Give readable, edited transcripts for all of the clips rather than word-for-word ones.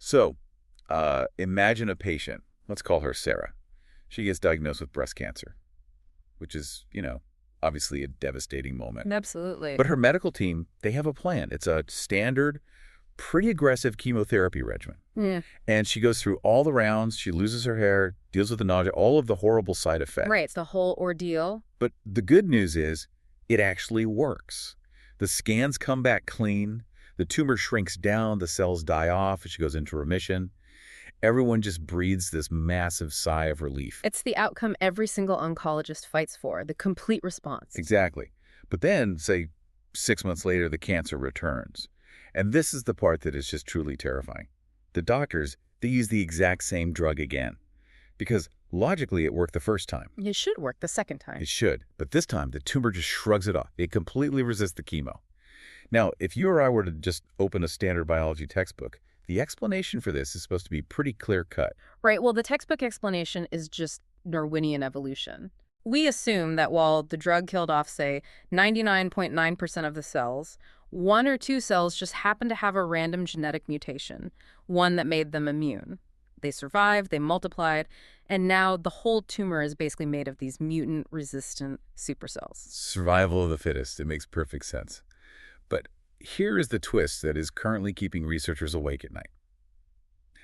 So, imagine a patient. Let's call her Sarah. She gets diagnosed with breast cancer, which is, obviously a devastating moment. Absolutely. But her medical team, they have a plan. It's a standard, pretty aggressive chemotherapy regimen. Yeah. And she goes through all the rounds. She loses her hair, deals with the nausea, all of the horrible side effects. Right, it's the whole ordeal. But the good news is it actually works. The scans come back clean. The tumor shrinks down. The cells die off. She goes into remission. Everyone just breathes this massive sigh of relief. It's the outcome every single oncologist fights for, the complete response. Exactly. But then, say, 6 months later, the cancer returns. And this is the part that is just truly terrifying. The doctors, they use the exact same drug again. Because logically, it worked the first time. It should work the second time. It should. But this time, the tumor just shrugs it off. It completely resists the chemo. Now, if you or I were to just open a standard biology textbook, the explanation for this is supposed to be pretty clear-cut. Right, well, the textbook explanation is just Darwinian evolution. We assume that while the drug killed off, say, 99.9% of the cells, 1 or 2 cells just happened to have a random genetic mutation, one that made them immune. They survived, they multiplied, and now the whole tumor is basically made of these mutant-resistant supercells. Survival of the fittest. It makes perfect sense. But here is the twist that is currently keeping researchers awake at night.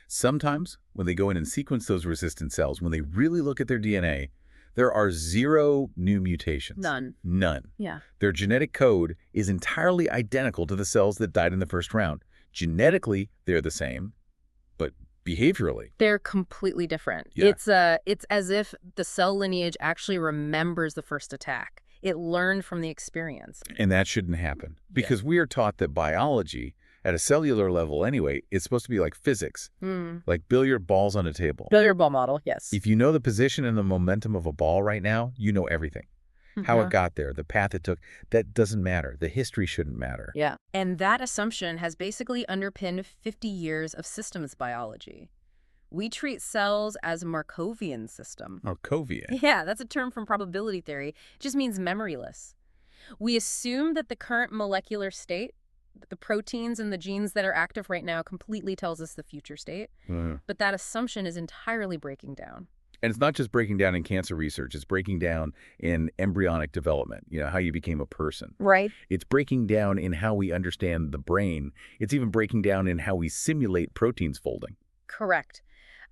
Sometimes, when they go in and sequence those resistant cells, when they really look at their DNA, there are 0 new mutations. None. None. Yeah. Their genetic code is entirely identical to the cells that died in the first round. Genetically, they're the same, but behaviorally, They're completely different. Yeah. It's as if the cell lineage actually remembers the first attack. It learned from the experience. and that shouldn't happen. Because we are taught that biology, at a cellular level anyway, is supposed to be like physics, like billiard balls on a table. Billiard ball model, yes. If you know the position and the momentum of a ball right now, you know everything. How it got there, the path it took, that doesn't matter. The history shouldn't matter. Yeah. And that assumption has basically underpinned 50 years of systems biology. We treat cells as a Markovian system. Markovian. Yeah, that's a term from probability theory. It just means memoryless. We assume that the current molecular state, the proteins and the genes that are active right now, completely tells us the future state. But that assumption is entirely breaking down. And it's not just breaking down in cancer research. It's breaking down in embryonic development, how you became a person. Right. It's breaking down in how we understand the brain. It's even breaking down in how we simulate proteins folding. Correct.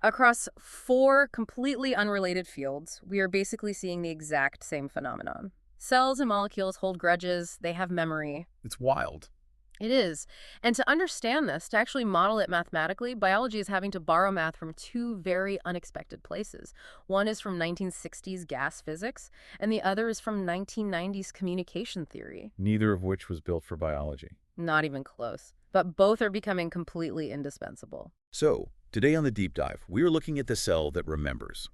Across 4 completely unrelated fields, we are basically seeing the exact same phenomenon. Cells and molecules hold grudges. They have memory. It's wild. It is. And to understand this, to actually model it mathematically, biology is having to borrow math from 2 very unexpected places. One is from 1960s gas physics, and the other is from 1990s communication theory. Neither of which was built for biology. Not even close. But both are becoming completely indispensable. So, today on the Deep Dive, we are looking at the cell that remembers.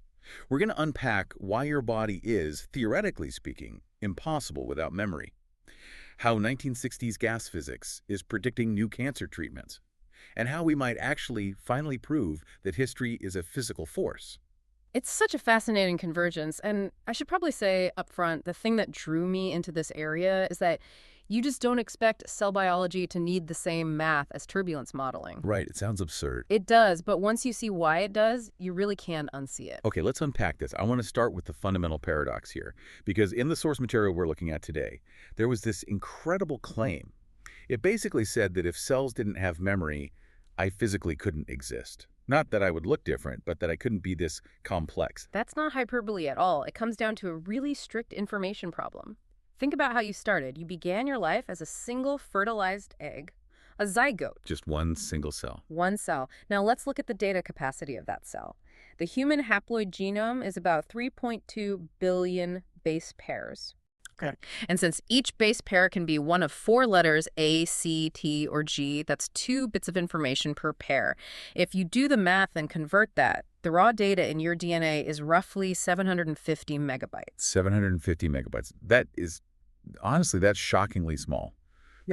We're going to unpack why your body is, theoretically speaking, impossible without memory. How 1960s gas physics is predicting new cancer treatments, and how we might actually finally prove that history is a physical force. It's such a fascinating convergence, and I should probably say up front, the thing that drew me into this area is that you just don't expect cell biology to need the same math as turbulence modeling. Right, it sounds absurd. It does, but once you see why it does, you really can unsee it. Okay, let's unpack this. I want to start with the fundamental paradox here, because in the source material we're looking at today, there was this incredible claim. It basically said that if cells didn't have memory, I physically couldn't exist. Not that I would look different, but that I couldn't be this complex. That's not hyperbole at all. It comes down to a really strict information problem. Think about how you started. You began your life as a single fertilized egg, a zygote. Just one single cell. One cell. Now let's look at the data capacity of that cell. The human haploid genome is about 3.2 billion base pairs. Okay. And since each base pair can be one of 4 letters, A, C, T, or G, that's 2 bits of information per pair. If you do the math and convert that, the raw data in your DNA is roughly 750 megabytes. 750 megabytes. That is, honestly, that's shockingly small.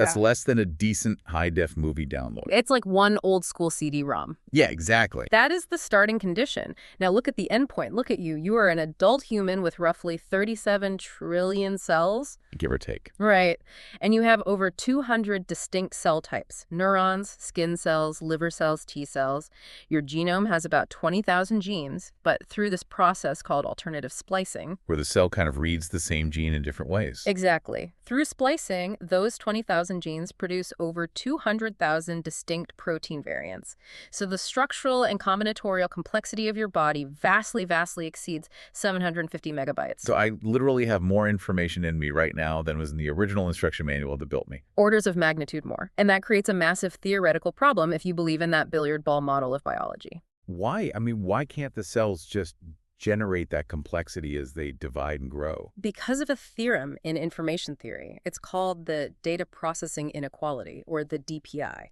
That's less than a decent high-def movie download. It's like one old school CD-ROM. Yeah, exactly. That is the starting condition. Now look at the endpoint. Look at you. You are an adult human with roughly 37 trillion cells. Give or take. Right. And you have over 200 distinct cell types: neurons, skin cells, liver cells, T cells. Your genome has about 20,000 genes, but through this process called alternative splicing. Where the cell kind of reads the same gene in different ways. Exactly. Through splicing, those 20,000 genes produce over 200,000 distinct protein variants. So the structural and combinatorial complexity of your body vastly, vastly exceeds 750 megabytes. So I literally have more information in me right now than was in the original instruction manual that built me. Orders of magnitude more. And that creates a massive theoretical problem if you believe in that billiard ball model of biology. Why? I mean, why can't the cells just generate that complexity as they divide and grow? Because of a theorem in information theory. It's called the Data Processing Inequality, or the DPI.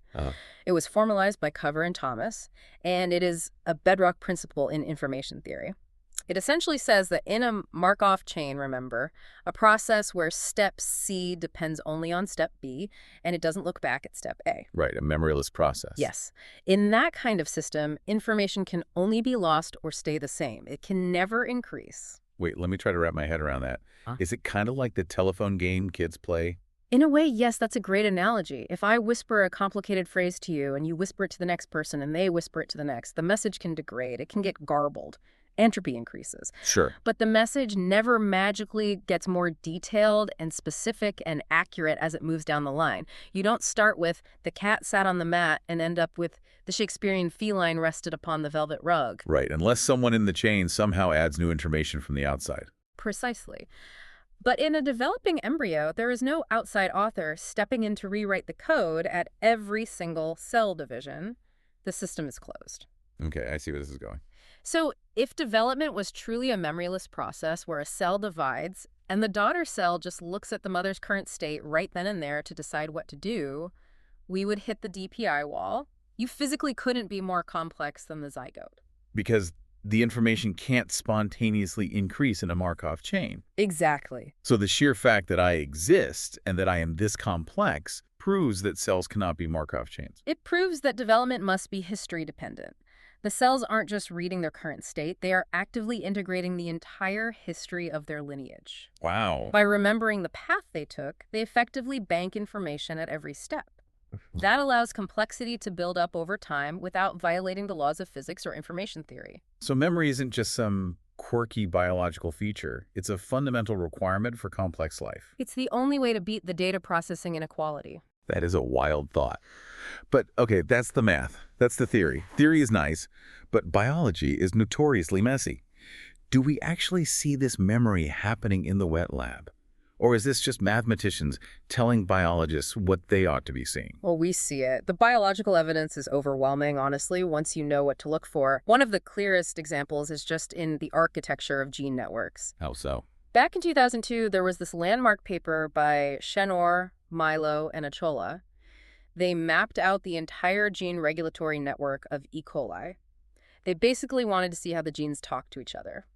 It was formalized by Cover and Thomas, and it is a bedrock principle in information theory. It essentially says that in a Markov chain, remember, a process where step C depends only on step B, and it doesn't look back at step A. Right, a memoryless process. Yes. In that kind of system, information can only be lost or stay the same. It can never increase. Wait, let me try to wrap my head around that. Is it kind of like the telephone game kids play? In a way, yes, that's a great analogy. If I whisper a complicated phrase to you and you whisper it to the next person and they whisper it to the next, the message can degrade. It can get garbled. Entropy increases. Sure. But the message never magically gets more detailed and specific and accurate as it moves down the line. You don't start with "the cat sat on the mat" and end up with "the Shakespearean feline rested upon the velvet rug." Right, unless someone in the chain somehow adds new information from the outside. Precisely. But in a developing embryo, there is no outside author stepping in to rewrite the code at every single cell division. The system is closed. Okay, I see where this is going. So if development was truly a memoryless process where a cell divides and the daughter cell just looks at the mother's current state right then and there to decide what to do, we would hit the DPI wall. You physically couldn't be more complex than the zygote. Because the information can't spontaneously increase in a Markov chain. Exactly. So the sheer fact that I exist and that I am this complex proves that cells cannot be Markov chains. It proves that development must be history dependent. The cells aren't just reading their current state, they are actively integrating the entire history of their lineage. Wow. By remembering the path they took, they effectively bank information at every step. That allows complexity to build up over time without violating the laws of physics or information theory. So memory isn't just some quirky biological feature. It's a fundamental requirement for complex life. It's the only way to beat the data processing inequality. That is a wild thought. But, okay, that's the math. That's the theory. Theory is nice, but biology is notoriously messy. Do we actually see this memory happening in the wet lab? Or is this just mathematicians telling biologists what they ought to be seeing? Well, we see it. The biological evidence is overwhelming, honestly, once you know what to look for. One of the clearest examples is just in the architecture of gene networks. How so? Back in 2002, there was this landmark paper by Shenor, Milo, and Achola. They mapped out the entire gene regulatory network of E. coli. They basically wanted to see how the genes talk to each other.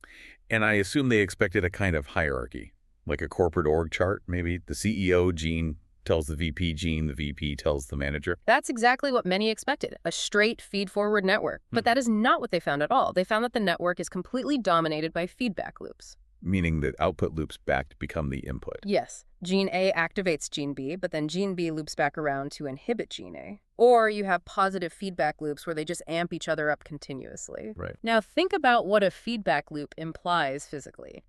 And I assume they expected a kind of hierarchy, like a corporate org chart, maybe. The CEO gene tells the VP gene, the VP tells the manager. That's exactly what many expected, a straight feed-forward network. But that is not what they found at all. They found that the network is completely dominated by feedback loops. Meaning that output loops back to become the input. Yes. Gene A activates gene B, but then gene B loops back around to inhibit gene A. Or you have positive feedback loops where they just amp each other up continuously. Right. Now think about what a feedback loop implies physically.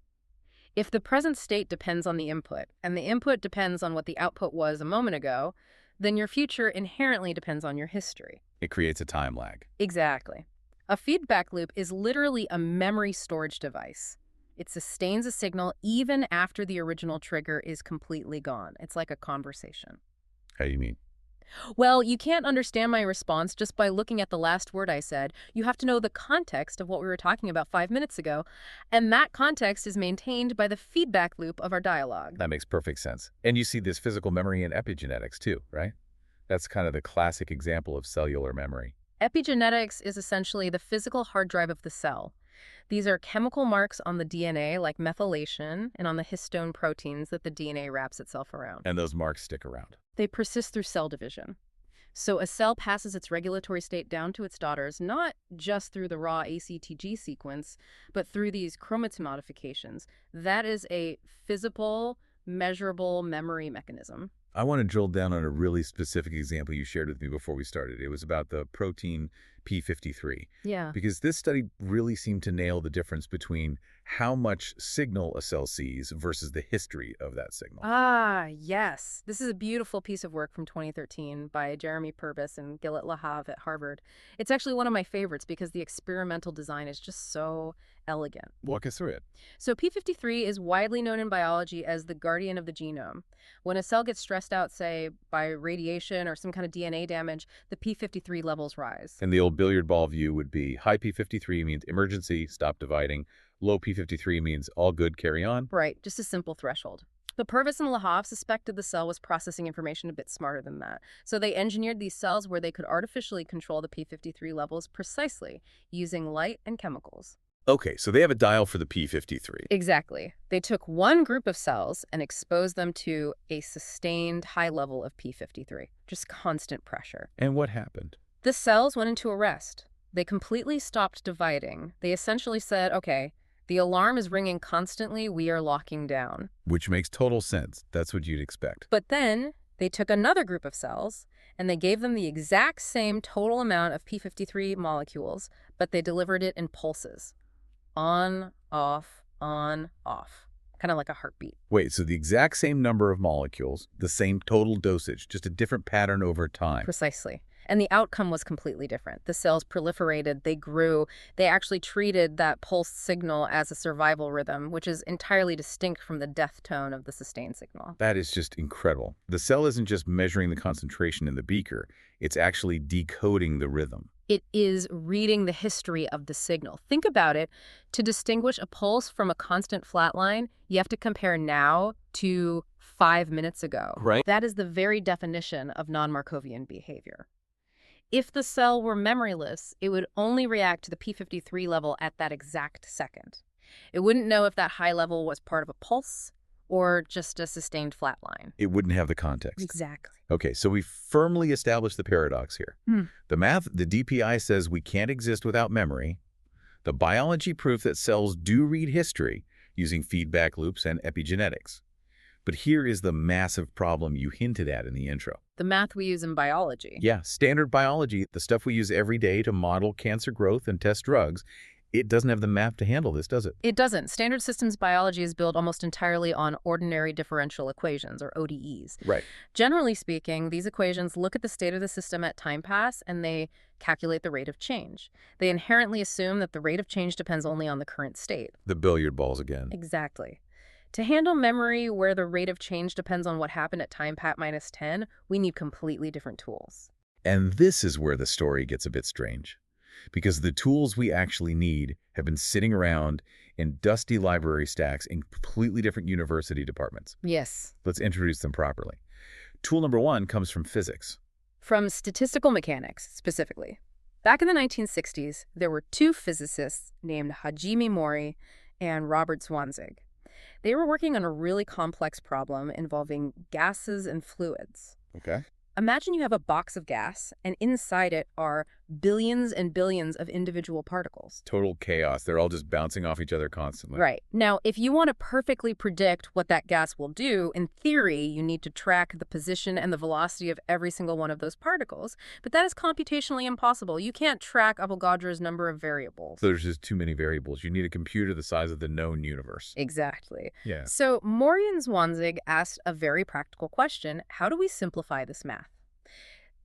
If the present state depends on the input, and the input depends on what the output was a moment ago, then your future inherently depends on your history. It creates a time lag. Exactly. A feedback loop is literally a memory storage device. It sustains a signal even after the original trigger is completely gone. It's like a conversation. How do you mean? Well, you can't understand my response just by looking at the last word I said. You have to know the context of what we were talking about 5 minutes ago, and that context is maintained by the feedback loop of our dialogue. That makes perfect sense. And you see this physical memory in epigenetics too, right? That's kind of the classic example of cellular memory. Epigenetics is essentially the physical hard drive of the cell. These are chemical marks on the DNA, like methylation, and on the histone proteins that the DNA wraps itself around. And those marks stick around. They persist through cell division. So a cell passes its regulatory state down to its daughters, not just through the raw ACTG sequence, but through these chromatin modifications. That is a physical, measurable memory mechanism. I want to drill down on a really specific example you shared with me before we started. It was about the protein P53. Yeah. Because this study really seemed to nail the difference between how much signal a cell sees versus the history of that signal. Ah, yes. This is a beautiful piece of work from 2013 by Jeremy Purvis and Gillet Lahav at Harvard. It's actually one of my favorites because the experimental design is just so elegant. Walk us through it. So P53 is widely known in biology as the guardian of the genome. When a cell gets stressed out, say, by radiation or some kind of DNA damage, the P53 levels rise. And the old billiard ball view would be high P53 means emergency, stop dividing. Low P53 means all good, carry on. Right, just a simple threshold. But Purvis and Lahav suspected the cell was processing information a bit smarter than that. So they engineered these cells where they could artificially control the P53 levels precisely using light and chemicals. Okay, so they have a dial for the P53. Exactly. They took one group of cells and exposed them to a sustained high level of P53, just constant pressure. And what happened? The cells went into arrest. They completely stopped dividing. They essentially said, okay, the alarm is ringing constantly, we are locking down. Which makes total sense. That's what you'd expect. But then they took another group of cells and they gave them the exact same total amount of P53 molecules, but they delivered it in pulses. On, off, kind of like a heartbeat. Wait, so the exact same number of molecules, the same total dosage, just a different pattern over time. Precisely. And the outcome was completely different. The cells proliferated, they grew, they actually treated that pulse signal as a survival rhythm, which is entirely distinct from the death tone of the sustained signal. That is just incredible. The cell isn't just measuring the concentration in the beaker, it's actually decoding the rhythm. It is reading the history of the signal. Think about it. To distinguish a pulse from a constant flat line, you have to compare now to 5 minutes ago. Right. That is the very definition of non-Markovian behavior. If the cell were memoryless, it would only react to the P53 level at that exact second. It wouldn't know if that high level was part of a pulse or just a sustained flat line. It wouldn't have the context. Exactly. Okay, so we firmly established the paradox here. The DPI says we can't exist without memory. The biology proof that cells do read history using feedback loops and epigenetics. But here is the massive problem you hinted at in the intro. The math we use in biology. Yeah, standard biology, the stuff we use every day to model cancer growth and test drugs, it doesn't have the math to handle this, does it? It doesn't. Standard systems biology is built almost entirely on ordinary differential equations, or ODEs. Right. Generally speaking, these equations look at the state of the system at time pass, and they calculate the rate of change. They inherently assume that the rate of change depends only on the current state. The billiard balls again. Exactly. To handle memory where the rate of change depends on what happened at time pat minus 10, we need completely different tools. And this is where the story gets a bit strange. Because the tools we actually need have been sitting around in dusty library stacks in completely different university departments. Yes. Let's introduce them properly. Tool number one comes from physics. From statistical mechanics, specifically. Back in the 1960s, there were two physicists named Hajime Mori and Mori-Zwanzig. They were working on a really complex problem involving gases and fluids. Okay. Imagine you have a box of gas, and inside it are billions and billions of individual particles. Total chaos. They're all just bouncing off each other constantly. Right. Now, if you want to perfectly predict what that gas will do, in theory, you need to track the position and the velocity of every single one of those particles. But that is computationally impossible. You can't track Avogadro's number of variables. There's just too many variables. You need a computer the size of the known universe. Exactly. Yeah. So Mori and Zwanzig asked a very practical question. How do we simplify this math?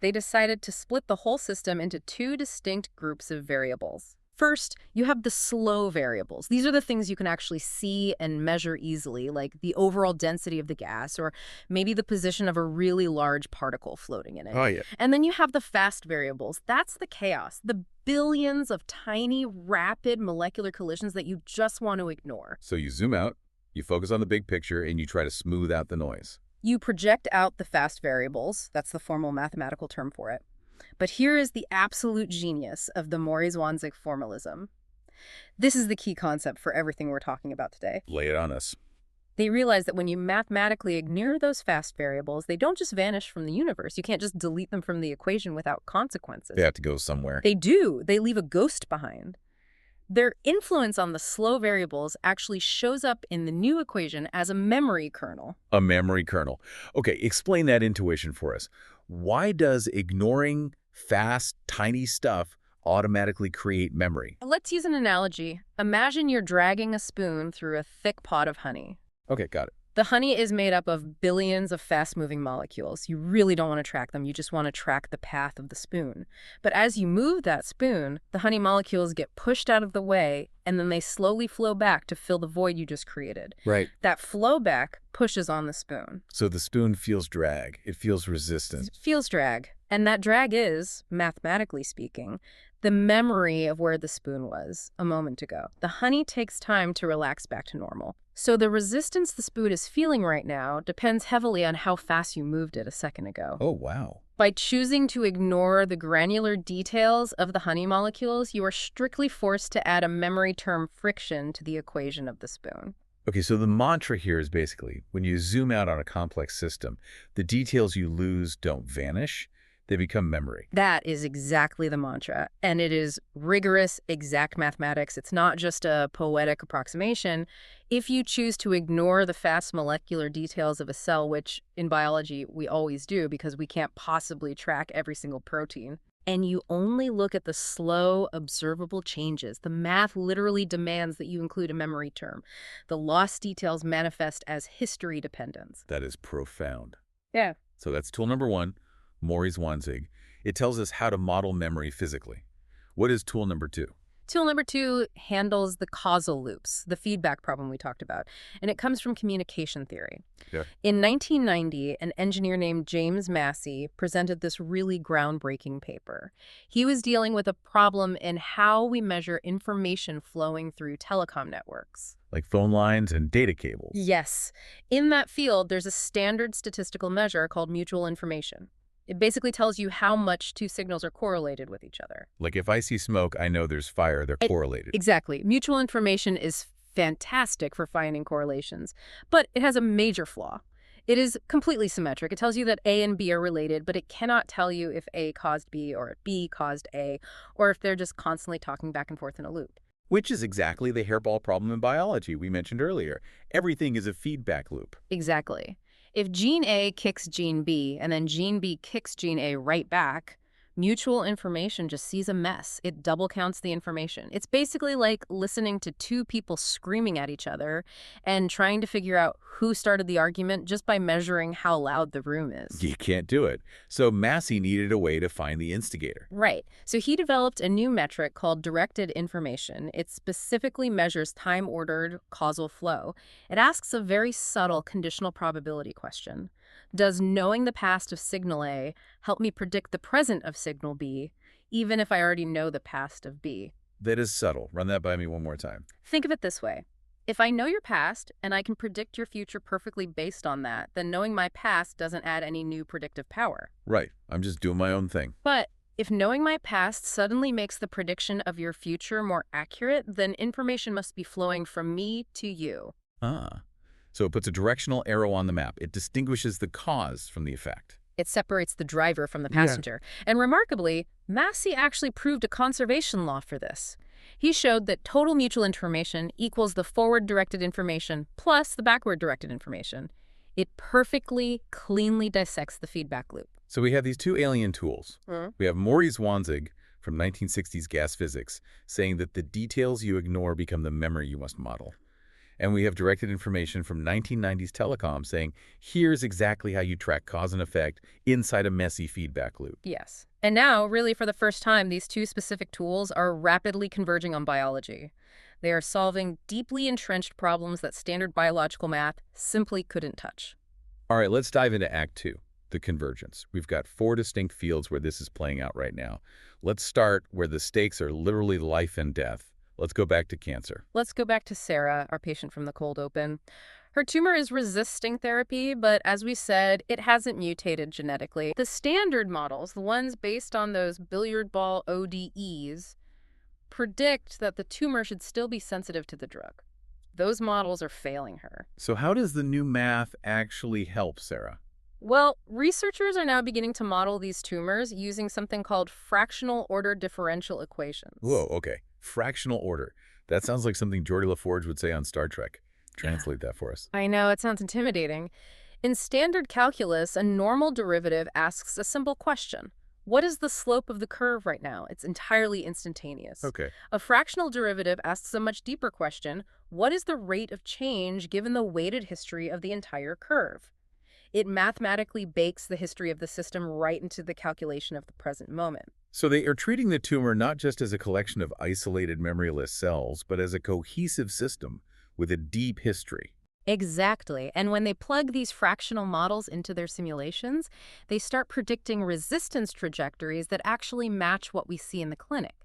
They decided to split the whole system into two distinct groups of variables. First, you have the slow variables. These are the things you can actually see and measure easily, like the overall density of the gas or maybe the position of a really large particle floating in it. Oh, yeah. And then you have the fast variables. That's the chaos, the billions of tiny, rapid molecular collisions that you just want to ignore. So you zoom out, you focus on the big picture, and you try to smooth out the noise. You project out the fast variables. That's the formal mathematical term for it. But here is the absolute genius of the Mori-Zwanzig formalism. This is the key concept for everything we're talking about today. Lay it on us. They realize that when you mathematically ignore those fast variables, they don't just vanish from the universe. You can't just delete them from the equation without consequences. They have to go somewhere. They do. They leave a ghost behind. Their influence on the slow variables actually shows up in the new equation as a memory kernel. A memory kernel. Okay, explain that intuition for us. Why does ignoring fast, tiny stuff automatically create memory? Let's use an analogy. Imagine you're dragging a spoon through a thick pot of honey. Okay, got it. The honey is made up of billions of fast-moving molecules. You really don't want to track them. You just want to track the path of the spoon. But as you move that spoon, the honey molecules get pushed out of the way, and then they slowly flow back to fill the void you just created. Right. That flow back pushes on the spoon. So the spoon feels drag. It feels resistant. It feels drag. And that drag is, mathematically speaking, the memory of where the spoon was a moment ago. The honey takes time to relax back to normal. So the resistance the spoon is feeling right now depends heavily on how fast you moved it a second ago. Oh, wow. By choosing to ignore the granular details of the honey molecules, you are strictly forced to add a memory term friction to the equation of the spoon. Okay, so the mantra here is basically, when you zoom out on a complex system, the details you lose don't vanish. They become memory. That is exactly the mantra, and it is rigorous, exact mathematics. It's not just a poetic approximation. If you choose to ignore the fast molecular details of a cell, which in biology we always do because we can't possibly track every single protein, and you only look at the slow, observable changes, the math literally demands that you include a memory term. The lost details manifest as history dependence. That is profound. Yeah. So that's tool number 1. Mori-Zwanzig. It tells us how to model memory physically. What is tool number 2? Tool number 2 handles the causal loops, the feedback problem we talked about, and it comes from communication theory. Yeah. In 1990, an engineer named James Massey presented this really groundbreaking paper. He was dealing with a problem in how we measure information flowing through telecom networks. Like phone lines and data cables. Yes. In that field, there's a standard statistical measure called mutual information. It basically tells you how much two signals are correlated with each other. Like if I see smoke, I know there's fire. They're correlated. Exactly. Mutual information is fantastic for finding correlations, but it has a major flaw. It is completely symmetric. It tells you that A and B are related, but it cannot tell you if A caused B or if B caused A, or if they're just constantly talking back and forth in a loop. Which is exactly the hairball problem in biology we mentioned earlier. Everything is a feedback loop. Exactly. If gene A kicks gene B and then gene B kicks gene A right back, mutual information just sees a mess. It double counts the information. It's basically like listening to two people screaming at each other and trying to figure out who started the argument just by measuring how loud the room is. You can't do it. So Massey needed a way to find the instigator. Right. So he developed a new metric called directed information. It specifically measures time-ordered causal flow. It asks a very subtle conditional probability question. Does knowing the past of signal A help me predict the present of signal B, even if I already know the past of B? That is subtle. Run that by me one more time. Think of it this way. If I know your past and I can predict your future perfectly based on that, then knowing my past doesn't add any new predictive power. Right. I'm just doing my own thing. But if knowing my past suddenly makes the prediction of your future more accurate, then information must be flowing from me to you. Ah. So it puts a directional arrow on the map. It distinguishes the cause from the effect. It separates the driver from the passenger. Yeah. And remarkably, Massey actually proved a conservation law for this. He showed that total mutual information equals the forward-directed information plus the backward-directed information. It perfectly, cleanly dissects the feedback loop. So we have these two alien tools. We have Mori-Zwanzig from 1960s gas physics saying that the details you ignore become the memory you must model. And we have directed information from 1990s telecom saying, here's exactly how you track cause and effect inside a messy feedback loop. Yes. And now, really for the first time, these two specific tools are rapidly converging on biology. They are solving deeply entrenched problems that standard biological math simply couldn't touch. All right, let's dive into Act 2, the convergence. We've got 4 distinct fields where this is playing out right now. Let's start where the stakes are literally life and death. Let's go back to cancer. Let's go back to Sarah, our patient from the cold open. Her tumor is resisting therapy, but as we said, it hasn't mutated genetically. The standard models, the ones based on those billiard ball ODEs, predict that the tumor should still be sensitive to the drug. Those models are failing her. So how does the new math actually help, Sarah? Well, researchers are now beginning to model these tumors using something called fractional order differential equations. Whoa, okay. Fractional order. That sounds like something Geordi LaForge would say on Star Trek. Translate that for us. I know, it sounds intimidating. In standard calculus, a normal derivative asks a simple question. What is the slope of the curve right now? It's entirely instantaneous. Okay. A fractional derivative asks a much deeper question. What is the rate of change given the weighted history of the entire curve? It mathematically bakes the history of the system right into the calculation of the present moment. So they are treating the tumor not just as a collection of isolated memoryless cells, but as a cohesive system with a deep history. Exactly. And when they plug these fractional models into their simulations, they start predicting resistance trajectories that actually match what we see in the clinic.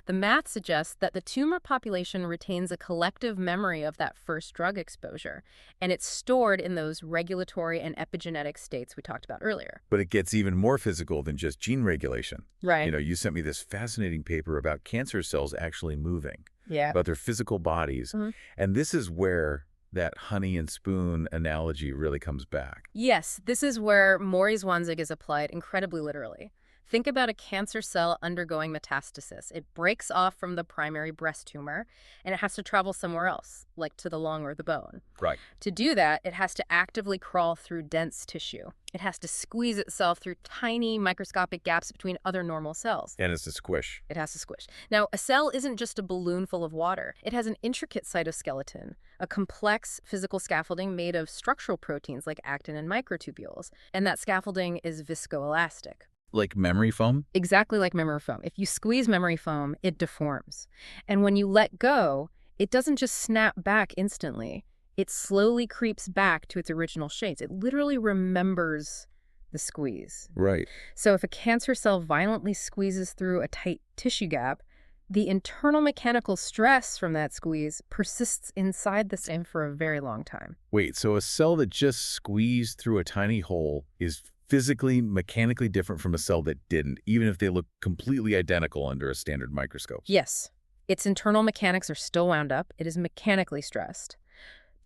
The math suggests that the tumor population retains a collective memory of that first drug exposure, and it's stored in those regulatory and epigenetic states we talked about earlier. But it gets even more physical than just gene regulation. Right. You know, you sent me this fascinating paper about cancer cells actually moving, Yeah. about their physical bodies. And this is where that honey and spoon analogy really comes back. Yes, this is where Mori-Zwanzig is applied incredibly literally. Think about a cancer cell undergoing metastasis. It breaks off from the primary breast tumor, and it has to travel somewhere else, like to the lung or the bone. Right. To do that, it has to actively crawl through dense tissue. It has to squeeze itself through tiny microscopic gaps between other normal cells. And it's a squish. It has to squish. Now, a cell isn't just a balloon full of water. It has an intricate cytoskeleton, a complex physical scaffolding made of structural proteins like actin and microtubules. And that scaffolding is viscoelastic. Like memory foam? Exactly like memory foam. If you squeeze memory foam, it deforms. And when you let go, it doesn't just snap back instantly. It slowly creeps back to its original shapes. It literally remembers the squeeze. Right. So if a cancer cell violently squeezes through a tight tissue gap, the internal mechanical stress from that squeeze persists inside the stem for a very long time. Wait, so a cell that just squeezed through a tiny hole is physically, mechanically different from a cell that didn't, even if they look completely identical under a standard microscope? Yes. Its internal mechanics are still wound up. It is mechanically stressed.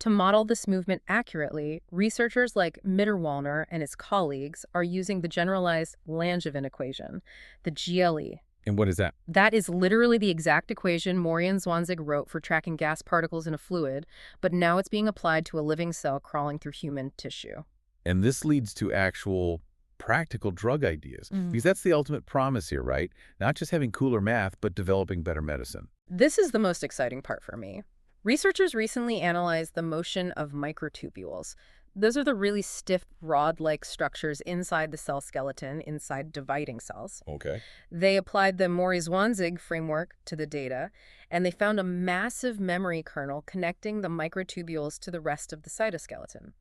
To model this movement accurately, researchers like Mitterwallner and his colleagues are using the generalized Langevin equation, the GLE. And what is that? That is literally the exact equation Mori and Zwanzig wrote for tracking gas particles in a fluid, but now it's being applied to a living cell crawling through human tissue. And this leads to actual practical drug ideas, because that's the ultimate promise here, right? Not just having cooler math, but developing better medicine. This is the most exciting part for me. Researchers recently analyzed the motion of microtubules. Those are the really stiff, rod-like structures inside the cell skeleton, inside dividing cells. Okay. They applied the Mori-Zwanzig framework to the data, and they found a massive memory kernel connecting the microtubules to the rest of the cytoskeleton.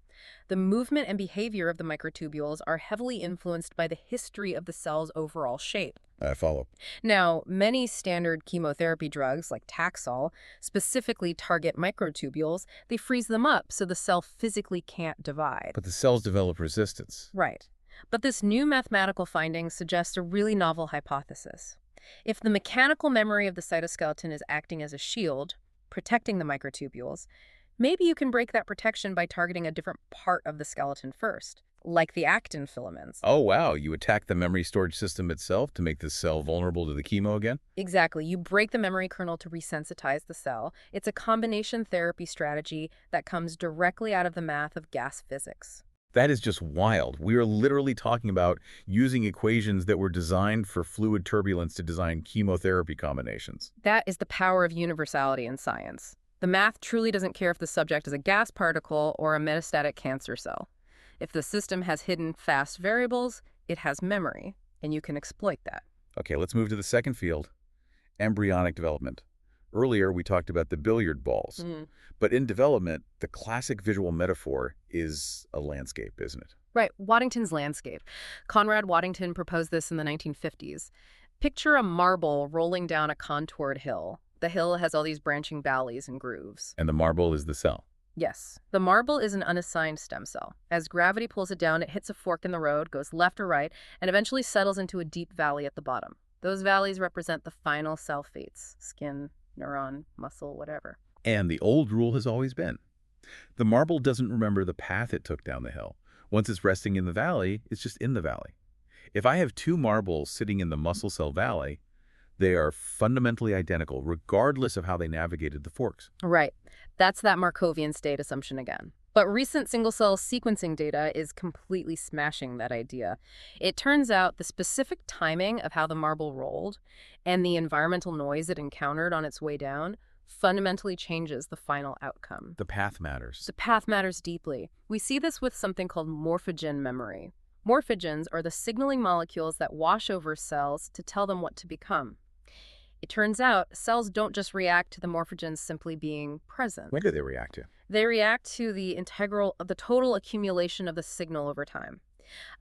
The movement and behavior of the microtubules are heavily influenced by the history of the cell's overall shape. I follow. Now, many standard chemotherapy drugs, like Taxol, specifically target microtubules. They freeze them up so the cell physically can't divide. But the cells develop resistance. Right. But this new mathematical finding suggests a really novel hypothesis. If the mechanical memory of the cytoskeleton is acting as a shield, protecting the microtubules, maybe you can break that protection by targeting a different part of the skeleton first, like the actin filaments. Oh, wow. You attack the memory storage system itself to make the cell vulnerable to the chemo again? Exactly. You break the memory kernel to resensitize the cell. It's a combination therapy strategy that comes directly out of the math of gas physics. That is just wild. We are literally talking about using equations that were designed for fluid turbulence to design chemotherapy combinations. That is the power of universality in science. The math truly doesn't care if the subject is a gas particle or a metastatic cancer cell. If the system has hidden fast variables, it has memory, and you can exploit that. Okay, let's move to the second field, embryonic development. Earlier, we talked about the billiard balls. But in development, the classic visual metaphor is a landscape, isn't it? Right, Waddington's landscape. Conrad Waddington proposed this in the 1950s. Picture a marble rolling down a contoured hill. The hill has all these branching valleys and grooves. And the marble is the cell. Yes. The marble is an unassigned stem cell. As gravity pulls it down, it hits a fork in the road, goes left or right, and eventually settles into a deep valley at the bottom. Those valleys represent the final cell fates: skin, neuron, muscle, whatever. And the old rule has always been, the marble doesn't remember the path it took down the hill. Once it's resting in the valley, it's just in the valley. If I have two marbles sitting in the muscle cell valley, they are fundamentally identical, regardless of how they navigated the forks. Right. That's that Markovian state assumption again. But recent single-cell sequencing data is completely smashing that idea. It turns out the specific timing of how the marble rolled and the environmental noise it encountered on its way down fundamentally changes the final outcome. The path matters. The path matters deeply. We see this with something called morphogen memory. Morphogens are the signaling molecules that wash over cells to tell them what to become. It turns out cells don't just react to the morphogens simply being present. When do they react to? They react to the total accumulation of the signal over time.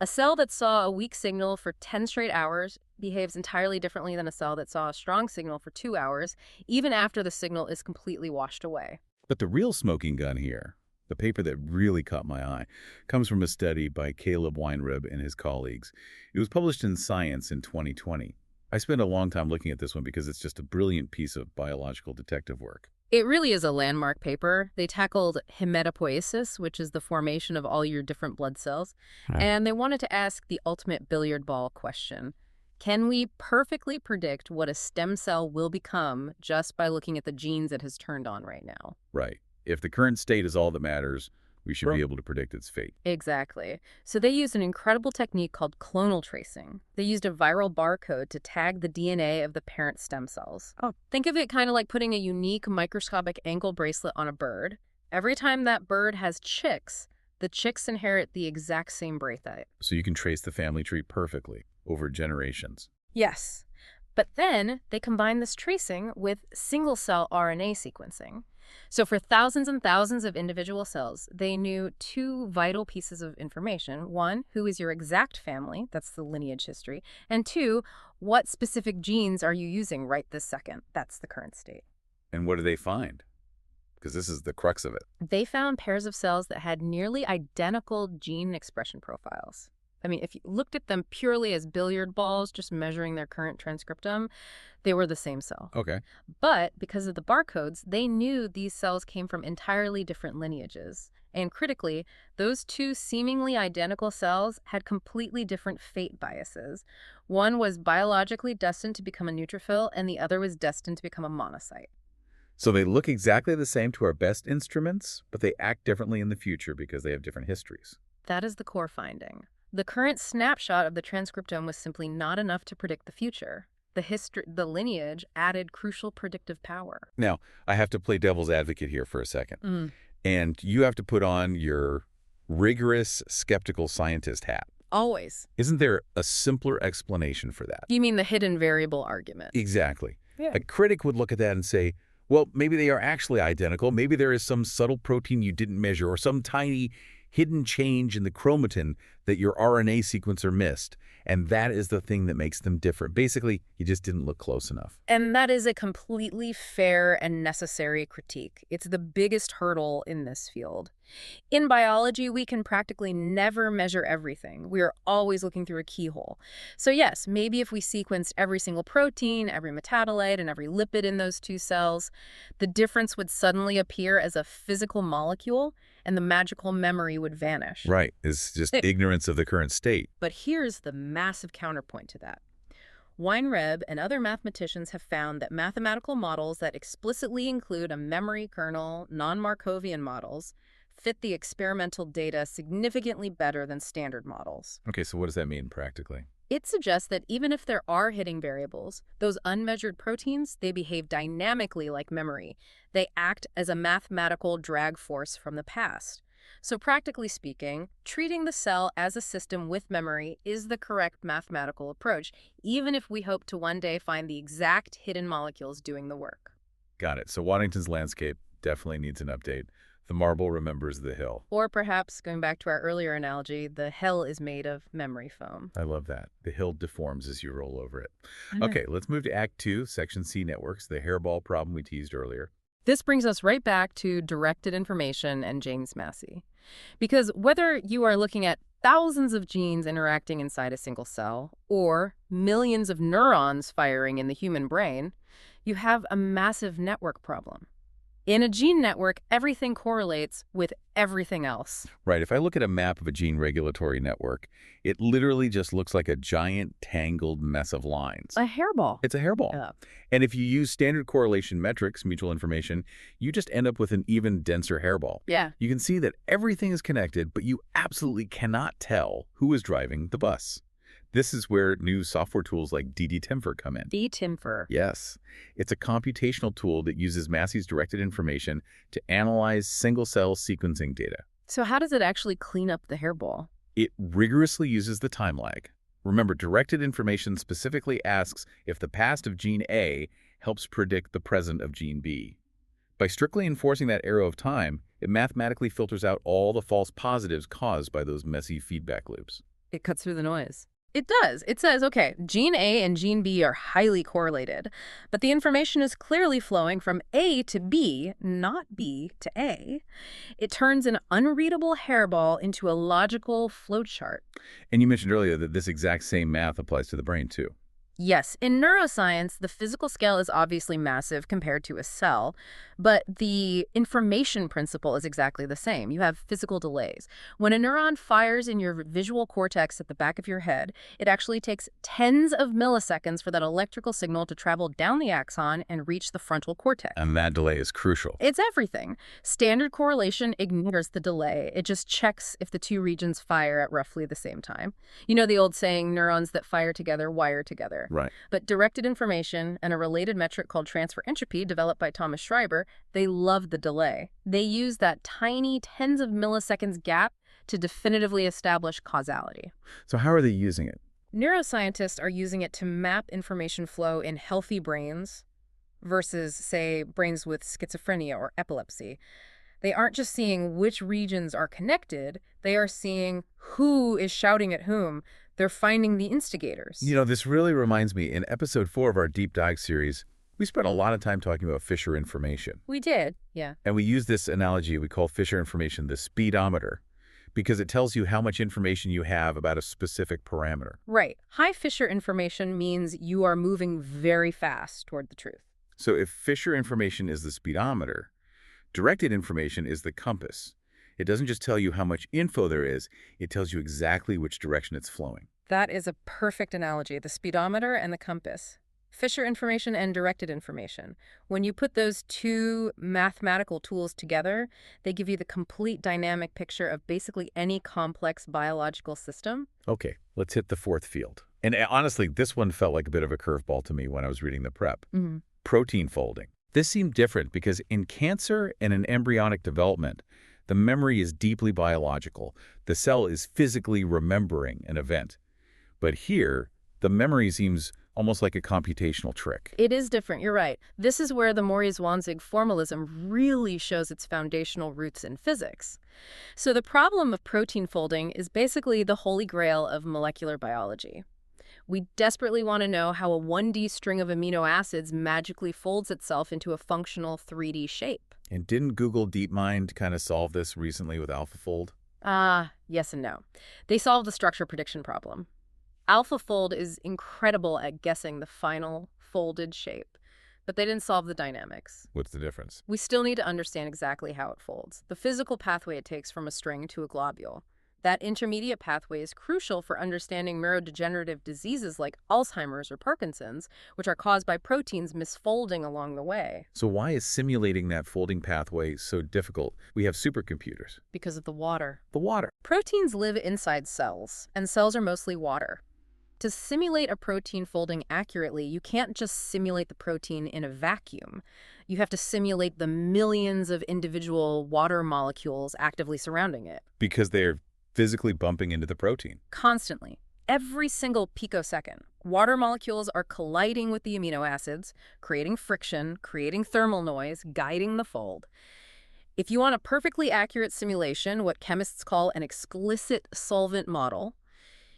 A cell that saw a weak signal for 10 straight hours behaves entirely differently than a cell that saw a strong signal for 2 hours, even after the signal is completely washed away. But the real smoking gun here, the paper that really caught my eye, comes from a study by Caleb Weinreb and his colleagues. It was published in Science in 2020. I spent a long time looking at this one because it's just a brilliant piece of biological detective work. It really is a landmark paper. They tackled hematopoiesis, which is the formation of all your different blood cells, and they wanted to ask the ultimate billiard ball question. Can we perfectly predict what a stem cell will become just by looking at the genes it has turned on right now? Right. If the current state is all that matters, we should be able to predict its fate. Exactly. So they used an incredible technique called clonal tracing. They used a viral barcode to tag the DNA of the parent stem cells. Oh, think of it kind of like putting a unique microscopic ankle bracelet on a bird. Every time that bird has chicks, the chicks inherit the exact same birthright. So you can trace the family tree perfectly over generations. Yes. But then they combine this tracing with single-cell RNA sequencing. So for thousands and thousands of individual cells, they knew two vital pieces of information. One, who is your exact family? That's the lineage history. And two, what specific genes are you using right this second? That's the current state. And what do they find? Because this is the crux of it. They found pairs of cells that had nearly identical gene expression profiles. I mean, if you looked at them purely as billiard balls, just measuring their current transcriptome, they were the same cell. Okay. But because of the barcodes, they knew these cells came from entirely different lineages. And critically, those two seemingly identical cells had completely different fate biases. One was biologically destined to become a neutrophil, and the other was destined to become a monocyte. So they look exactly the same to our best instruments, but they act differently in the future because they have different histories. That is the core finding. The current snapshot of the transcriptome was simply not enough to predict the future. The lineage added crucial predictive power. Now, I have to play devil's advocate here for a second. And you have to put on your rigorous, skeptical scientist hat. Always. Isn't there a simpler explanation for that? You mean the hidden variable argument? Exactly. Yeah. A critic would look at that and say, well, maybe they are actually identical. Maybe there is some subtle protein you didn't measure or some tiny hidden change in the chromatin that your RNA sequencer missed. And that is the thing that makes them different. Basically, you just didn't look close enough. And that is a completely fair and necessary critique. It's the biggest hurdle in this field. In biology, we can practically never measure everything. We are always looking through a keyhole. So yes, maybe if we sequenced every single protein, every metabolite, and every lipid in those two cells, the difference would suddenly appear as a physical molecule, and the magical memory would vanish. Right. It's just ignorance of the current state. But here's the massive counterpoint to that. Weinreb and other mathematicians have found that mathematical models that explicitly include a memory kernel, non-Markovian models, fit the experimental data significantly better than standard models. Okay, so what does that mean practically? It suggests that even if there are hidden variables, those unmeasured proteins, they behave dynamically like memory. They act as a mathematical drag force from the past. So practically speaking, treating the cell as a system with memory is the correct mathematical approach, even if we hope to one day find the exact hidden molecules doing the work. Got it. So Waddington's landscape definitely needs an update. The marble remembers the hill. Or perhaps, going back to our earlier analogy, the hill is made of memory foam. I love that. The hill deforms as you roll over it. Okay, let's move to Act 2, Section C networks, the hairball problem we teased earlier. This brings us right back to directed information and James Massey. Because whether you are looking at thousands of genes interacting inside a single cell, or millions of neurons firing in the human brain, you have a massive network problem. In a gene network, everything correlates with everything else. Right. If I look at a map of a gene regulatory network, it literally just looks like a giant tangled mess of lines. A hairball. It's a hairball. Yeah. And if you use standard correlation metrics, mutual information, you just end up with an even denser hairball. Yeah. You can see that everything is connected, but you absolutely cannot tell who is driving the bus. This is where new software tools like DD-TIMFER come in. DD-TIMFER. Yes. It's a computational tool that uses Massey's directed information to analyze single-cell sequencing data. So how does it actually clean up the hairball? It rigorously uses the time lag. Remember, directed information specifically asks if the past of gene A helps predict the present of gene B. By strictly enforcing that arrow of time, it mathematically filters out all the false positives caused by those messy feedback loops. It cuts through the noise. It does. It says, okay, gene A and gene B are highly correlated, but the information is clearly flowing from A to B, not B to A. It turns an unreadable hairball into a logical flowchart. And you mentioned earlier that this exact same math applies to the brain, too. Yes, in neuroscience, the physical scale is obviously massive compared to a cell, but the information principle is exactly the same. You have physical delays. When a neuron fires in your visual cortex at the back of your head, it actually takes tens of milliseconds for that electrical signal to travel down the axon and reach the frontal cortex. And that delay is crucial. It's everything. Standard correlation ignores the delay. It just checks if the two regions fire at roughly the same time. You know the old saying, neurons that fire together wire together. Right. But directed information and a related metric called transfer entropy, developed by Thomas Schreiber, they love the delay. They use that tiny tens of milliseconds gap to definitively establish causality. So how are they using it? Neuroscientists are using it to map information flow in healthy brains versus, say, brains with schizophrenia or epilepsy. They aren't just seeing which regions are connected, they are seeing who is shouting at whom. They're finding the instigators. You know, this really reminds me, in episode 4 of our Deep Dive series, we spent a lot of time talking about Fisher information. We did, yeah. And we use this analogy we call Fisher information the speedometer, because it tells you how much information you have about a specific parameter. Right. High Fisher information means you are moving very fast toward the truth. So if Fisher information is the speedometer, directed information is the compass. It doesn't just tell you how much info there is, it tells you exactly which direction it's flowing. That is a perfect analogy, the speedometer and the compass. Fisher information and directed information. When you put those two mathematical tools together, they give you the complete dynamic picture of basically any complex biological system. Okay, let's hit the fourth field. And honestly, this one felt like a bit of a curveball to me when I was reading the prep. Protein folding. This seemed different because in cancer and in embryonic development, the memory is deeply biological. The cell is physically remembering an event. But here, the memory seems almost like a computational trick. It is different, you're right. This is where the Mori-Zwanzig formalism really shows its foundational roots in physics. So the problem of protein folding is basically the holy grail of molecular biology. We desperately want to know how a 1D string of amino acids magically folds itself into a functional 3D shape. And didn't Google DeepMind kind of solve this recently with AlphaFold? Yes and no. They solved the structure prediction problem. AlphaFold is incredible at guessing the final folded shape, but they didn't solve the dynamics. What's the difference? We still need to understand exactly how it folds, the physical pathway it takes from a string to a globule. That intermediate pathway is crucial for understanding neurodegenerative diseases like Alzheimer's or Parkinson's, which are caused by proteins misfolding along the way. So why is simulating that folding pathway so difficult? We have supercomputers. Because of the water. The water. Proteins live inside cells, and cells are mostly water. To simulate a protein folding accurately, you can't just simulate the protein in a vacuum. You have to simulate the millions of individual water molecules actively surrounding it. Because they're physically bumping into the protein. Constantly. Every single picosecond, water molecules are colliding with the amino acids, creating friction, creating thermal noise, guiding the fold. If you want a perfectly accurate simulation, what chemists call an explicit solvent model,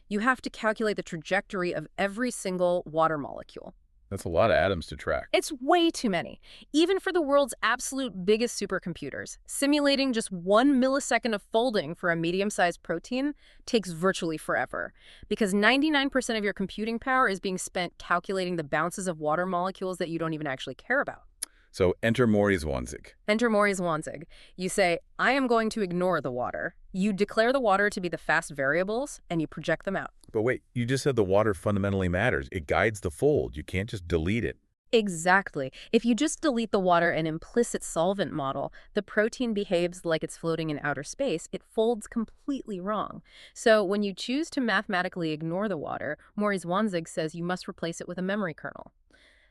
you have to calculate the trajectory of every single water molecule. That's a lot of atoms to track. It's way too many. Even for the world's absolute biggest supercomputers, simulating just 1 millisecond of folding for a medium-sized protein takes virtually forever, because 99% of your computing power is being spent calculating the bounces of water molecules that you don't even actually care about. So enter Mori-Zwanzig. Enter Mori-Zwanzig. You say, I am going to ignore the water. You declare the water to be the fast variables, and you project them out. But wait, you just said the water fundamentally matters. It guides the fold. You can't just delete it. Exactly. If you just delete the water and implicit solvent model, the protein behaves like it's floating in outer space. It folds completely wrong. So when you choose to mathematically ignore the water, Mori-Zwanzig says you must replace it with a memory kernel.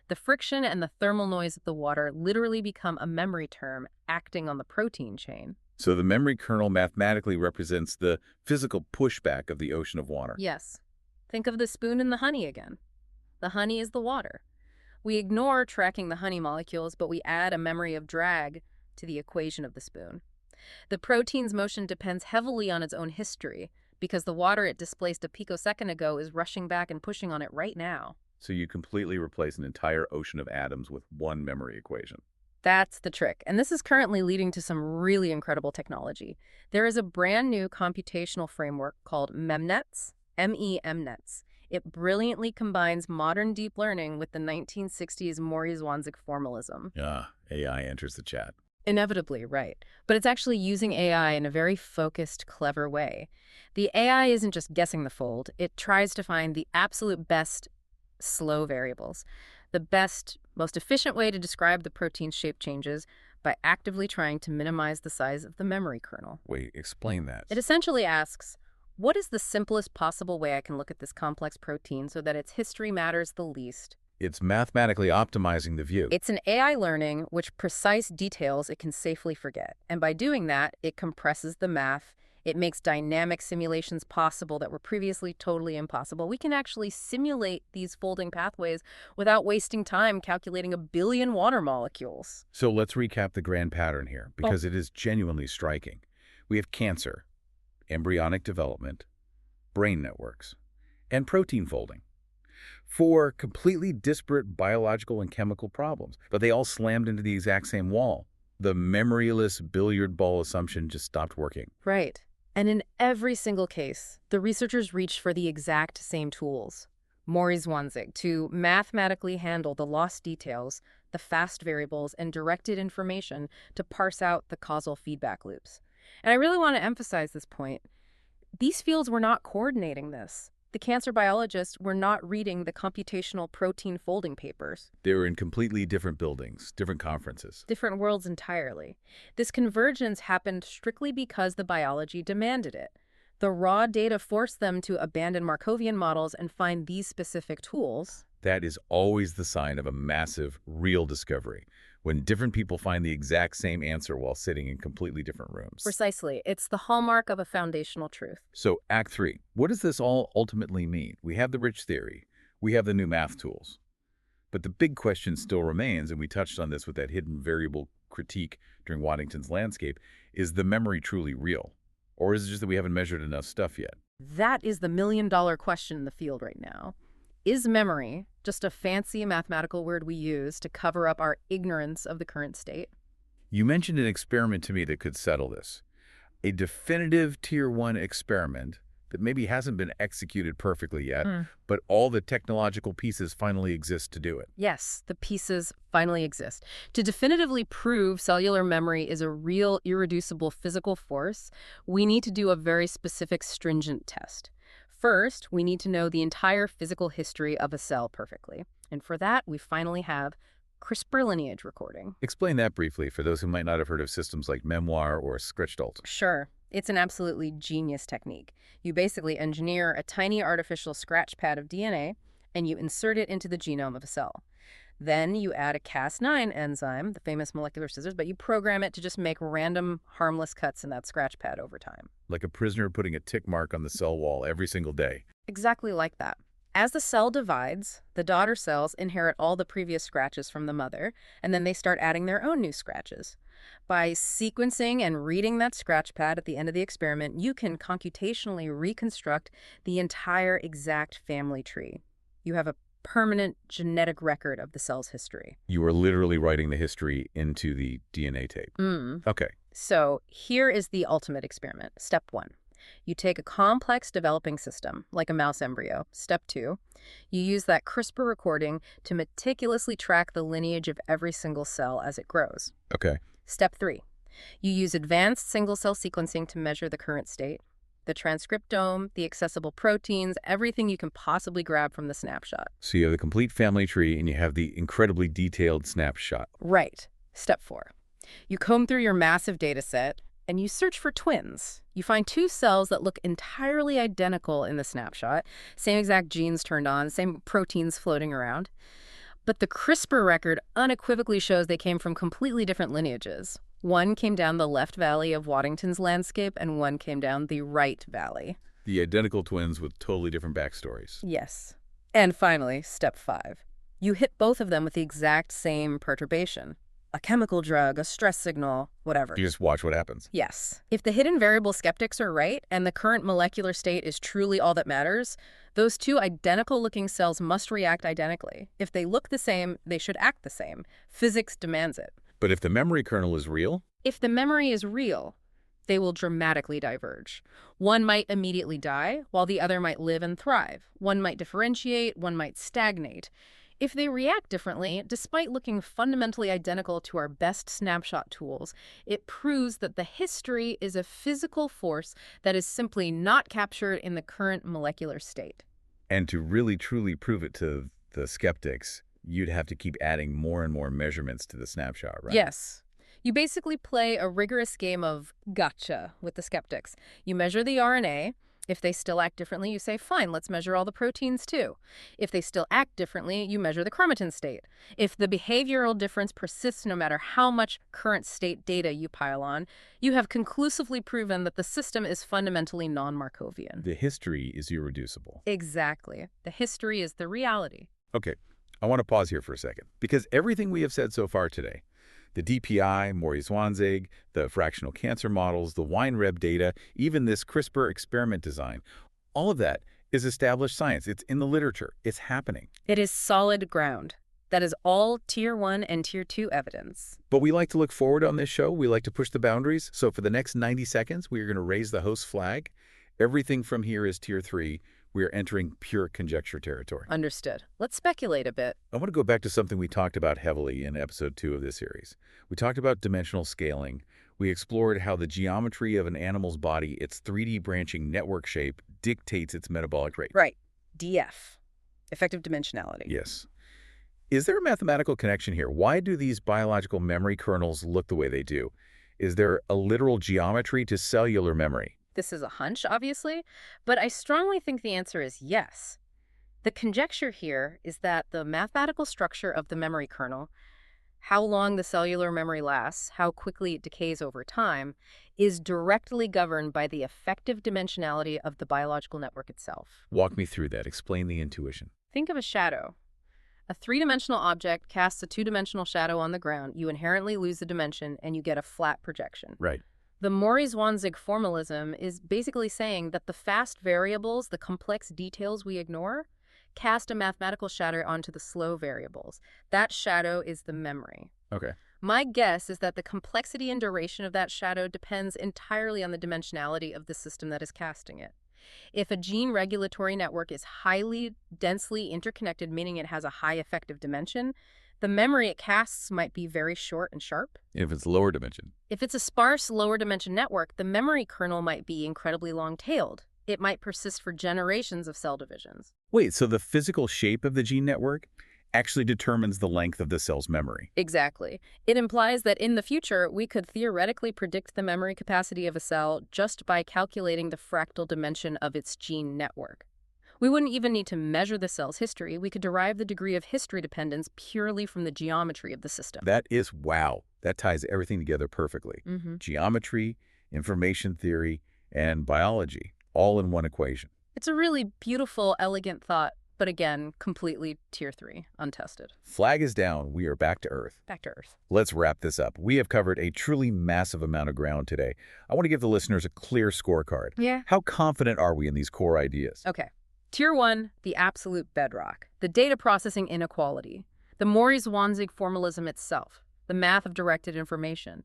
The friction and the thermal noise of the water literally become a memory term acting on the protein chain. So the memory kernel mathematically represents the physical pushback of the ocean of water. Yes. Think of the spoon and the honey again. The honey is the water. We ignore tracking the honey molecules, but we add a memory of drag to the equation of the spoon. The protein's motion depends heavily on its own history, because the water it displaced a picosecond ago is rushing back and pushing on it right now. So you completely replace an entire ocean of atoms with one memory equation. That's the trick, and this is currently leading to some really incredible technology. There is a brand new computational framework called MEMNets, MEMNets. It brilliantly combines modern deep learning with the 1960s Mori-Zwanzig formalism. AI enters the chat. Inevitably, right. But it's actually using AI in a very focused, clever way. The AI isn't just guessing the fold. It tries to find the absolute best slow variables, the best, most efficient way to describe the protein's shape changes by actively trying to minimize the size of the memory kernel. Wait, explain that. It essentially asks, what is the simplest possible way I can look at this complex protein so that its history matters the least? It's mathematically optimizing the view. It's an AI learning which precise details it can safely forget. And by doing that, it compresses the math. It makes dynamic simulations possible that were previously totally impossible. We can actually simulate these folding pathways without wasting time calculating 1 billion water molecules. So let's recap the grand pattern here, because it is genuinely striking. We have cancer, embryonic development, brain networks, and protein folding. 4 completely disparate biological and chemical problems, but they all slammed into the exact same wall. The memoryless billiard ball assumption just stopped working. Right. And in every single case, the researchers reached for the exact same tools. Mori-Zwanzig to mathematically handle the lost details, the fast variables, and directed information to parse out the causal feedback loops. And I really want to emphasize this point. These fields were not coordinating this. The cancer biologists were not reading the computational protein folding papers. They were in completely different buildings, different conferences. Different worlds entirely. This convergence happened strictly because the biology demanded it. The raw data forced them to abandon Markovian models and find these specific tools. That is always the sign of a massive, real discovery, when different people find the exact same answer while sitting in completely different rooms. Precisely. It's the hallmark of a foundational truth. So, Act 3. What does this all ultimately mean? We have the rich theory. We have the new math tools. But the big question still remains, and we touched on this with that hidden variable critique during Waddington's landscape, is the memory truly real? Or is it just that we haven't measured enough stuff yet? That is the million-dollar question in the field right now. Is memory just a fancy mathematical word we use to cover up our ignorance of the current state? You mentioned an experiment to me that could settle this. A definitive Tier 1 experiment that maybe hasn't been executed perfectly yet, but all the technological pieces finally exist to do it. Yes, the pieces finally exist. To definitively prove cellular memory is a real, irreducible physical force, we need to do a very specific, stringent test. First, we need to know the entire physical history of a cell perfectly. And for that, we finally have CRISPR lineage recording. Explain that briefly for those who might not have heard of systems like Memoir or Scritchtalt. Sure. It's an absolutely genius technique. You basically engineer a tiny artificial scratch pad of DNA, and you insert it into the genome of a cell. Then you add a Cas9 enzyme, the famous molecular scissors, but you program it to just make random, harmless cuts in that scratch pad over time. Like a prisoner putting a tick mark on the cell wall every single day. Exactly like that. As the cell divides, the daughter cells inherit all the previous scratches from the mother, and then they start adding their own new scratches. By sequencing and reading that scratch pad at the end of the experiment, you can computationally reconstruct the entire exact family tree. You have a permanent genetic record of the cell's history. You are literally writing the history into the DNA tape. Okay. So here is the ultimate experiment. Step 1. You take a complex developing system, like a mouse embryo. Step 2. You use that CRISPR recording to meticulously track the lineage of every single cell as it grows. Okay. Step 3. You use advanced single-cell sequencing to measure the current state, the transcriptome, the accessible proteins, everything you can possibly grab from the snapshot. So you have the complete family tree and you have the incredibly detailed snapshot. Right. Step 4. You comb through your massive data set and you search for twins. You find 2 cells that look entirely identical in the snapshot, same exact genes turned on, same proteins floating around. But the CRISPR record unequivocally shows they came from completely different lineages. One came down the left valley of Waddington's landscape, and one came down the right valley. The identical twins with totally different backstories. Yes. And finally, step 5. You hit both of them with the exact same perturbation. A chemical drug, a stress signal, whatever. You just watch what happens. Yes. If the hidden variable skeptics are right, and the current molecular state is truly all that matters, those 2 identical-looking cells must react identically. If they look the same, they should act the same. Physics demands it. But if the memory kernel is real? If the memory is real, they will dramatically diverge. One might immediately die, while the other might live and thrive. One might differentiate, one might stagnate. If they react differently, despite looking fundamentally identical to our best snapshot tools, it proves that the history is a physical force that is simply not captured in the current molecular state. And to really truly prove it to the skeptics, you'd have to keep adding more and more measurements to the snapshot, right? Yes. You basically play a rigorous game of gotcha with the skeptics. You measure the RNA. If they still act differently, you say, fine, let's measure all the proteins too. If they still act differently, you measure the chromatin state. If the behavioral difference persists no matter how much current state data you pile on, you have conclusively proven that the system is fundamentally non-Markovian. The history is irreducible. Exactly. The history is the reality. Okay, I want to pause here for a second, because everything we have said so far today, the DPI, Mori-Zwanzig, the fractional cancer models, the Weinreb data, even this CRISPR experiment design, all of that is established science. It's in the literature. It's happening. It is solid ground. That is all Tier 1 and Tier 2 evidence. But we like to look forward on this show. We like to push the boundaries. So for the next 90 seconds, we are going to raise the host flag. Everything from here is Tier 3. We are entering pure conjecture territory. Understood. Let's speculate a bit. I want to go back to something we talked about heavily in episode 2 of this series. We talked about dimensional scaling. We explored how the geometry of an animal's body, its 3D branching network shape, dictates its metabolic rate. Right. DF. Effective dimensionality. Yes. Is there a mathematical connection here? Why do these biological memory kernels look the way they do? Is there a literal geometry to cellular memory? This is a hunch, obviously, but I strongly think the answer is yes. The conjecture here is that the mathematical structure of the memory kernel, how long the cellular memory lasts, how quickly it decays over time, is directly governed by the effective dimensionality of the biological network itself. Walk me through that. Explain the intuition. Think of a shadow. A 3-dimensional object casts a 2-dimensional shadow on the ground. You inherently lose the dimension, and you get a flat projection. Right. The Mori-Zwanzig formalism is basically saying that the fast variables, the complex details we ignore, cast a mathematical shadow onto the slow variables. That shadow is the memory. Okay. My guess is that the complexity and duration of that shadow depends entirely on the dimensionality of the system that is casting it. If a gene regulatory network is highly densely interconnected, meaning it has a high effective dimension, the memory it casts might be very short and sharp. If it's lower dimension. If it's a sparse lower dimension network, the memory kernel might be incredibly long-tailed. It might persist for generations of cell divisions. Wait, so the physical shape of the gene network actually determines the length of the cell's memory? Exactly. It implies that in the future, we could theoretically predict the memory capacity of a cell just by calculating the fractal dimension of its gene network. We wouldn't even need to measure the cell's history. We could derive the degree of history dependence purely from the geometry of the system. That is wow. That ties everything together perfectly. Geometry, information theory, and biology, all in one equation. It's a really beautiful, elegant thought, but again, completely Tier 3, untested. Flag is down. We are back to Earth. Back to Earth. Let's wrap this up. We have covered a truly massive amount of ground today. I want to give the listeners a clear scorecard. Yeah. How confident are we in these core ideas? Okay. Tier 1, the absolute bedrock, the data processing inequality, the Mori-Zwanzig formalism itself, the math of directed information,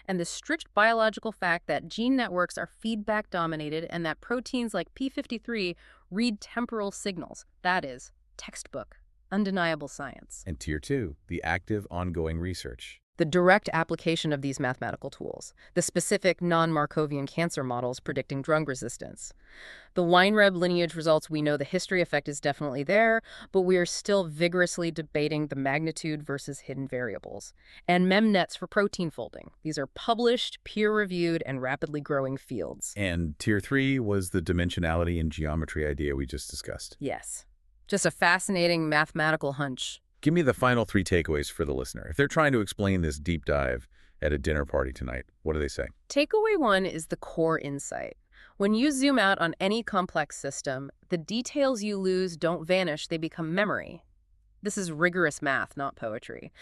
and the strict biological fact that gene networks are feedback-dominated and that proteins like P53 read temporal signals. That is, textbook, undeniable science. And Tier 2, the active, ongoing research. The direct application of these mathematical tools, the specific non-Markovian cancer models predicting drug resistance. The Weinreb lineage results, we know the history effect is definitely there, but we are still vigorously debating the magnitude versus hidden variables. And memnets for protein folding. These are published, peer-reviewed, and rapidly growing fields. And Tier 3 was the dimensionality and geometry idea we just discussed. Yes. Just a fascinating mathematical hunch. Give me the final 3 takeaways for the listener. If they're trying to explain this deep dive at a dinner party tonight, what do they say? Takeaway 1 is the core insight. When you zoom out on any complex system, the details you lose don't vanish, they become memory. This is rigorous math, not poetry.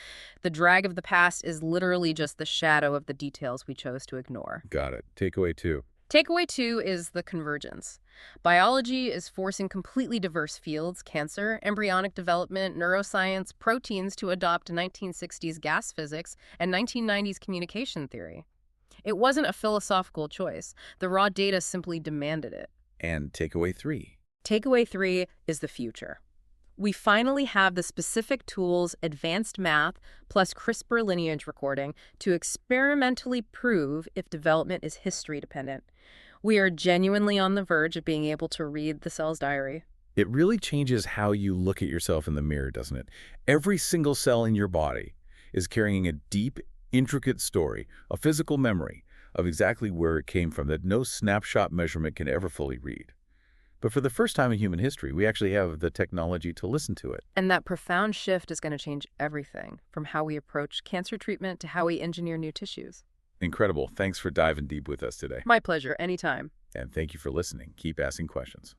The drag of the past is literally just the shadow of the details we chose to ignore. Got it. Takeaway 2. Takeaway 2 is the convergence. Biology is forcing completely diverse fields, cancer, embryonic development, neuroscience, proteins to adopt 1960s gas physics and 1990s communication theory. It wasn't a philosophical choice. The raw data simply demanded it. And takeaway 3. Takeaway 3 is the future. We finally have the specific tools, advanced math, plus CRISPR lineage recording to experimentally prove if development is history-dependent. We are genuinely on the verge of being able to read the cell's diary. It really changes how you look at yourself in the mirror, doesn't it? Every single cell in your body is carrying a deep, intricate story, a physical memory of exactly where it came from that no snapshot measurement can ever fully read. But for the first time in human history, we actually have the technology to listen to it. And that profound shift is going to change everything, from how we approach cancer treatment to how we engineer new tissues. Incredible. Thanks for diving deep with us today. My pleasure, anytime. And thank you for listening. Keep asking questions.